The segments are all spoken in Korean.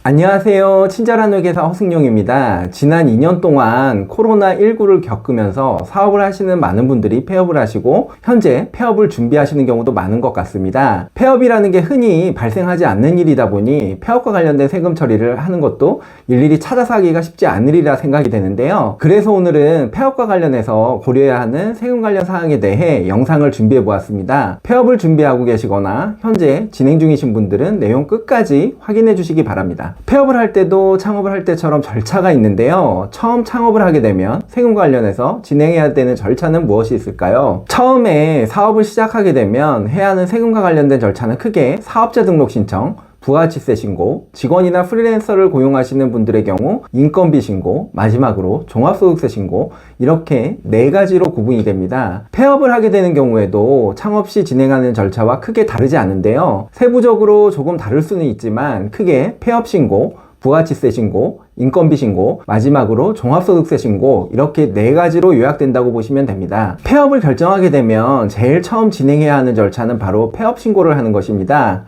안녕하세요. 친절한 회계사 허승용입니다. 지난 2년 동안 코로나19를 겪으면서 사업을 하시는 많은 분들이 폐업을 하시고 현재 폐업을 준비하시는 경우도 많은 것 같습니다. 폐업이라는 게 흔히 발생하지 않는 일이다 보니 폐업과 관련된 세금 처리를 하는 것도 일일이 찾아서 하기가 쉽지 않으리라 생각이 되는데요. 그래서 오늘은 폐업과 관련해서 고려해야 하는 세금 관련 사항에 대해 영상을 준비해 보았습니다. 폐업을 준비하고 계시거나 현재 진행 중이신 분들은 내용 끝까지 확인해 주시기 바랍니다. 폐업을 할 때도 창업을 할 때처럼 절차가 있는데요. 처음 창업을 하게 되면 세금 관련해서 진행해야 되는 절차는 무엇이 있을까요? 처음에 사업을 시작하게 되면 해야 하는 세금과 관련된 절차는 크게 사업자 등록 신청, 부가가치세 신고, 직원이나 프리랜서를 고용하시는 분들의 경우 인건비 신고, 마지막으로 종합소득세 신고, 이렇게 4가지로 구분이 됩니다. 폐업을 하게 되는 경우에도 창업 시 진행하는 절차와 크게 다르지 않은데요. 세부적으로 조금 다를 수는 있지만 크게 폐업 신고, 부가가치세 신고, 인건비 신고, 마지막으로 종합소득세 신고, 이렇게 4가지로 요약된다고 보시면 됩니다. 폐업을 결정하게 되면 제일 처음 진행해야 하는 절차는 바로 폐업 신고를 하는 것입니다.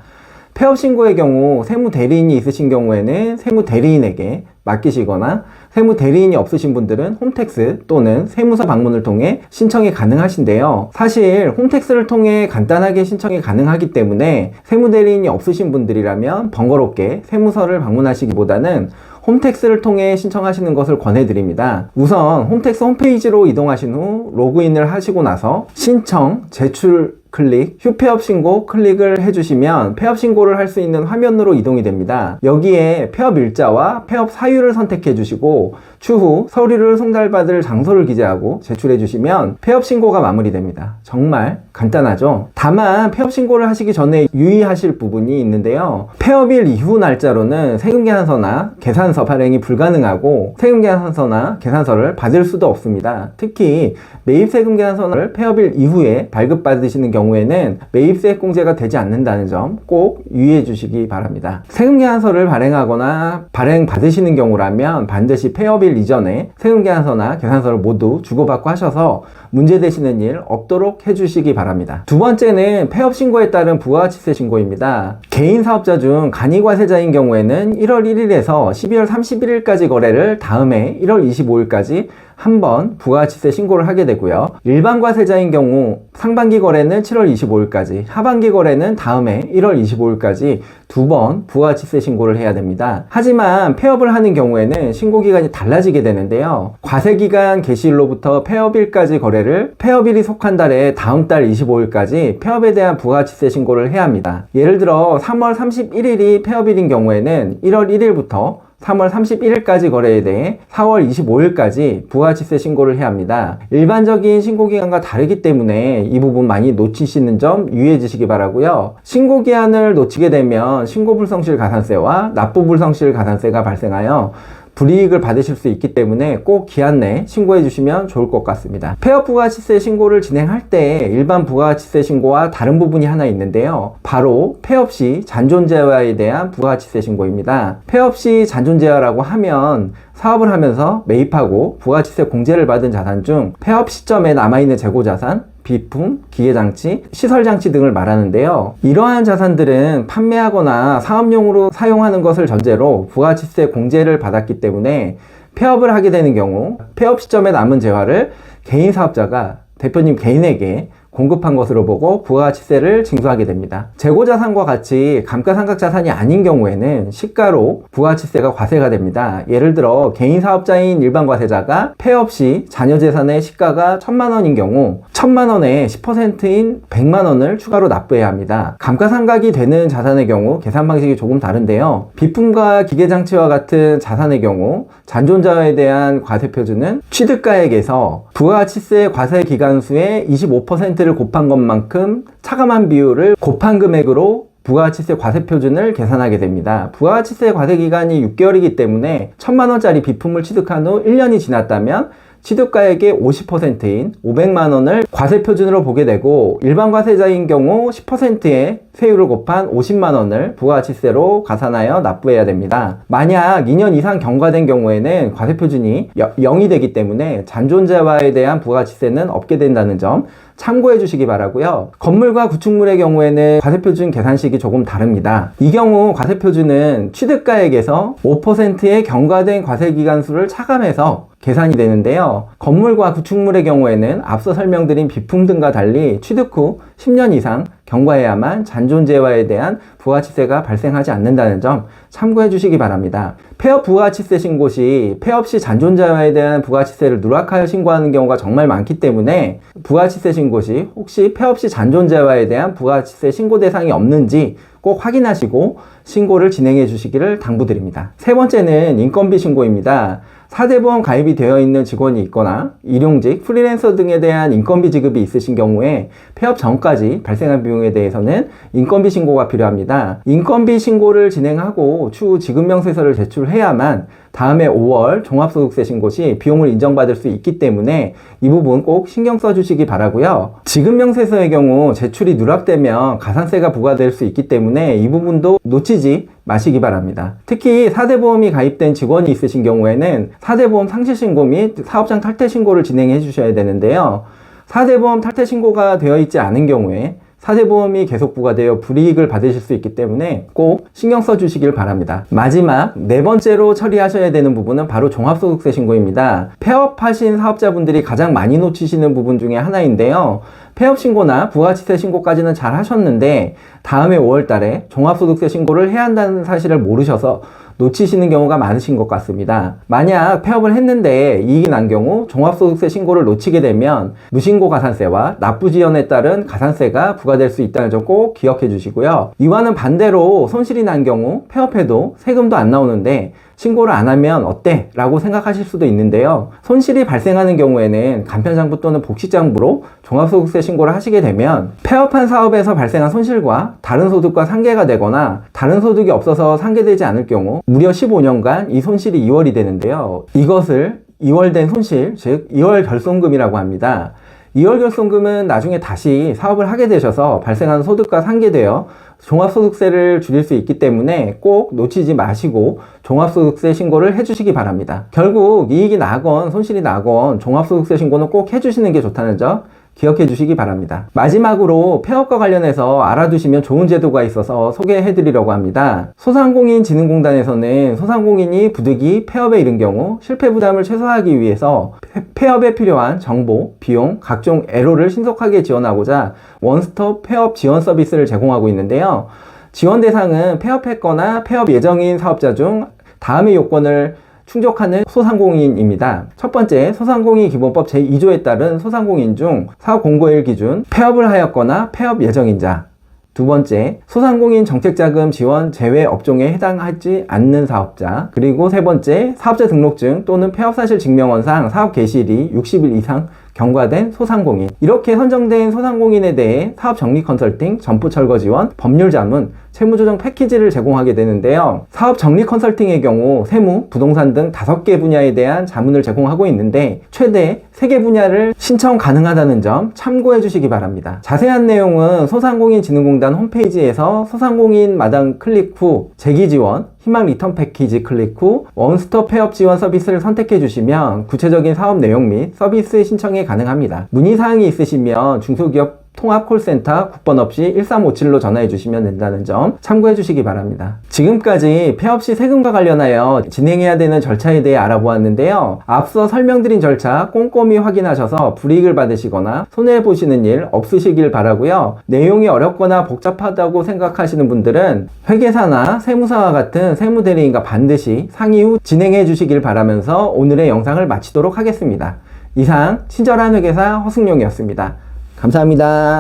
폐업 신고의 경우 세무대리인이 있으신 경우에는 세무대리인에게 맡기시거나 세무대리인이 없으신 분들은 홈택스 또는 세무서 방문을 통해 신청이 가능하신데요. 사실 홈택스를 통해 간단하게 신청이 가능하기 때문에 세무대리인이 없으신 분들이라면 번거롭게 세무서를 방문하시기보다는 홈택스를 통해 신청하시는 것을 권해드립니다. 우선 홈택스 홈페이지로 이동하신 후 로그인을 하시고 나서 신청, 제출 클릭, 휴폐업 신고 클릭을 해주시면 폐업 신고를 할 수 있는 화면으로 이동이 됩니다. 여기에 폐업 일자와 폐업 사유를 선택해 주시고 추후 서류를 송달받을 장소를 기재하고 제출해 주시면 폐업 신고가 마무리됩니다. 정말 간단하죠? 다만 폐업 신고를 하시기 전에 유의하실 부분이 있는데요. 폐업일 이후 날짜로는 세금계산서나 계산서 발행이 불가능하고 세금계산서나 계산서를 받을 수도 없습니다. 특히 매입세금계산서를 폐업일 이후에 발급받으시는 경우에는 매입세액공제가 되지 않는다는 점 꼭 유의해 주시기 바랍니다. 세금계산서를 발행하거나 발행받으시는 경우라면 반드시 폐업일 이전에 세금계산서나 계산서를 모두 주고받고 하셔서 문제되시는 일 없도록 해주시기 바랍니다. 두 번째는 폐업 신고에 따른 부가가치세 신고입니다. 개인 사업자 중 간이과세자인 경우에는 1월 1일에서 12월 31일까지 거래를 다음해 1월 25일까지 한 번 부가가치세 신고를 하게 되고요. 일반 과세자인 경우 상반기 거래는 7월 25일까지, 하반기 거래는 다음해 1월 25일까지 2번 부가가치세 신고를 해야 됩니다. 하지만 폐업을 하는 경우에는 신고기간이 달라지게 되는데요. 과세기간 개시일로부터 폐업일까지 거래를 폐업일이 속한 달에 다음 달 25일까지 폐업에 대한 부가가치세 신고를 해야 합니다. 예를 들어 3월 31일이 폐업일인 경우에는 1월 1일부터 3월 31일까지 거래에 대해 4월 25일까지 부가가치세 신고를 해야 합니다. 일반적인 신고기간과 다르기 때문에 이 부분 많이 놓치시는 점 유의해 주시기 바라고요. 신고기한을 놓치게 되면 신고불성실 가산세와 납부불성실 가산세가 발생하여 불이익을 받으실 수 있기 때문에 꼭 기한 내에 신고해 주시면 좋을 것 같습니다. 폐업 부가가치세 신고를 진행할 때 일반 부가가치세 신고와 다른 부분이 하나 있는데요. 바로 폐업 시 잔존재화에 대한 부가가치세 신고입니다. 폐업 시 잔존재화라고 하면 사업을 하면서 매입하고 부가가치세 공제를 받은 자산 중 폐업 시점에 남아있는 재고자산, 비품, 기계장치, 시설장치 등을 말하는데요. 이러한 자산들은 판매하거나 사업용으로 사용하는 것을 전제로 부가가치세 공제를 받았기 때문에 폐업을 하게 되는 경우 폐업 시점에 남은 재화를 개인 사업자가 대표님 개인에게 공급한 것으로 보고 부가가치세를 징수하게 됩니다. 재고자산과 같이 감가상각자산이 아닌 경우에는 시가로 부가가치세가 과세가 됩니다. 예를 들어 개인 사업자인 일반 과세자가 폐업 시 자녀재산의 시가가 1,000만 원인 경우 1,000만 원에 10%인 100만 원을 추가로 납부해야 합니다. 감가상각이 되는 자산의 경우 계산 방식이 조금 다른데요. 비품과 기계장치와 같은 자산의 경우 잔존자에 대한 과세표준은 취득가액에서 부가가치세 과세 기간수의 25%를 곱한 것만큼 차감한 비율을 곱한 금액으로 부가가치세 과세표준을 계산하게 됩니다. 부가가치세 과세기간이 6개월이기 때문에 1,000만 원짜리 비품을 취득한 후 1년이 지났다면 취득가액의 50%인 500만 원을 과세 표준으로 보게 되고, 일반 과세자인 경우 10%의 세율을 곱한 50만 원을 부가가치세로 가산하여 납부해야 됩니다. 만약 2년 이상 경과된 경우에는 과세 표준이 0이 되기 때문에 잔존재화에 대한 부가가치세는 없게 된다는 점 참고해 주시기 바라고요. 건물과 구축물의 경우에는 과세표준 계산식이 조금 다릅니다. 이 경우 과세표준은 취득가액에서 5%의 경과된 과세기간수를 차감해서 계산이 되는데요. 건물과 구축물의 경우에는 앞서 설명드린 비품 등과 달리 취득 후 10년 이상 경과해야만 잔존재화에 대한 부가가치세가 발생하지 않는다는 점 참고해 주시기 바랍니다. 폐업 부가가치세 신고 시 폐업 시 잔존재화에 대한 부가가치세를 누락하여 신고하는 경우가 정말 많기 때문에 부가가치세 신고 시 혹시 폐업 시 잔존재화에 대한 부가가치세 신고 대상이 없는지 꼭 확인하시고 신고를 진행해 주시기를 당부드립니다. 세 번째는 인건비 신고입니다. 4대 보험 가입이 되어 있는 직원이 있거나 일용직, 프리랜서 등에 대한 인건비 지급이 있으신 경우에 폐업 전까지 발생한 비용에 대해서는 인건비 신고가 필요합니다. 인건비 신고를 진행하고 추후 지급명세서를 제출해야만 다음해 5월 종합소득세 신고 시 비용을 인정받을 수 있기 때문에 이 부분 꼭 신경 써주시기 바라고요. 지급명세서의 경우 제출이 누락되면 가산세가 부과될 수 있기 때문에 이 부분도 놓치지 마시기 바랍니다. 특히 4대 보험이 가입된 직원이 있으신 경우에는 4대 보험 상실 신고 및 사업장 탈퇴 신고를 진행해 주셔야 되는데요. 4대 보험 탈퇴 신고가 되어 있지 않은 경우에 4대 보험이 계속 부과되어 불이익을 받으실 수 있기 때문에 꼭 신경 써 주시길 바랍니다. 마지막 네 번째로 처리하셔야 되는 부분은 바로 종합소득세 신고입니다. 폐업하신 사업자분들이 가장 많이 놓치시는 부분 중에 하나인데요. 폐업 신고나 부가가치세 신고까지는 잘 하셨는데 다음해 5월 달에 종합소득세 신고를 해야 한다는 사실을 모르셔서 놓치시는 경우가 많으신 것 같습니다. 만약 폐업을 했는데 이익이 난 경우 종합소득세 신고를 놓치게 되면 무신고 가산세와 납부지연에 따른 가산세가 부과될 수 있다는 점 꼭 기억해 주시고요. 이와는 반대로 손실이 난 경우 폐업해도 세금도 안 나오는데 신고를 안 하면 어때? 라고 생각하실 수도 있는데요. 손실이 발생하는 경우에는 간편장부 또는 복식장부로 종합소득세 신고를 하시게 되면 폐업한 사업에서 발생한 손실과 다른 소득과 상계가 되거나 다른 소득이 없어서 상계되지 않을 경우 무려 15년간 이 손실이 이월이 되는데요. 이것을 이월된 손실, 즉 이월 결손금이라고 합니다. 이월 결손금은 나중에 다시 사업을 하게 되셔서 발생하는 소득과 상계되어 종합소득세를 줄일 수 있기 때문에 꼭 놓치지 마시고 종합소득세 신고를 해주시기 바랍니다. 결국 이익이 나건 손실이 나건 종합소득세 신고는 꼭 해주시는 게 좋다는 점 기억해 주시기 바랍니다. 마지막으로 폐업과 관련해서 알아두시면 좋은 제도가 있어서 소개해 드리려고 합니다. 소상공인진흥공단에서는 소상공인이 부득이 폐업에 이른 경우 실패 부담을 최소화하기 위해서 폐업에 필요한 정보, 비용, 각종 애로를 신속하게 지원하고자 원스톱 폐업 지원 서비스를 제공하고 있는데요. 지원 대상은 폐업했거나 폐업 예정인 사업자 중 다음의 요건을 충족하는 소상공인입니다. 첫 번째, 소상공인 기본법 제2조에 따른 소상공인 중 사업 공고일 기준 폐업을 하였거나 폐업 예정인자. 두 번째, 소상공인 정책자금 지원 제외 업종에 해당하지 않는 사업자. 그리고 세 번째, 사업자 등록증 또는 폐업사실 증명원상 사업 개시일이 60일 이상 경과된 소상공인. 이렇게 선정된 소상공인에 대해 사업 정리 컨설팅, 점포 철거 지원, 법률 자문, 채무조정 패키지를 제공하게 되는데요. 사업 정리 컨설팅의 경우 세무, 부동산 등 5개 분야에 대한 자문을 제공하고 있는데 최대 3개 분야를 신청 가능하다는 점 참고해 주시기 바랍니다. 자세한 내용은 소상공인진흥공단 홈페이지에서 소상공인 마당 클릭 후 재기 지원, 희망 리턴 패키지 클릭 후 원스톱 폐업 지원 서비스를 선택해 주시면 구체적인 사업 내용 및 서비스 신청이 가능합니다. 문의사항이 있으시면 중소기업 통합 콜센터 국번 없이 1357로 전화해 주시면 된다는 점 참고해 주시기 바랍니다. 지금까지 폐업 시 세금과 관련하여 진행해야 되는 절차에 대해 알아보았는데요. 앞서 설명드린 절차 꼼꼼히 확인하셔서 불이익을 받으시거나 손해보시는 일 없으시길 바라고요. 내용이 어렵거나 복잡하다고 생각하시는 분들은 회계사나 세무사와 같은 세무대리인과 반드시 상의 후 진행해 주시길 바라면서 오늘의 영상을 마치도록 하겠습니다. 이상 친절한 회계사 허승용이었습니다. 감사합니다.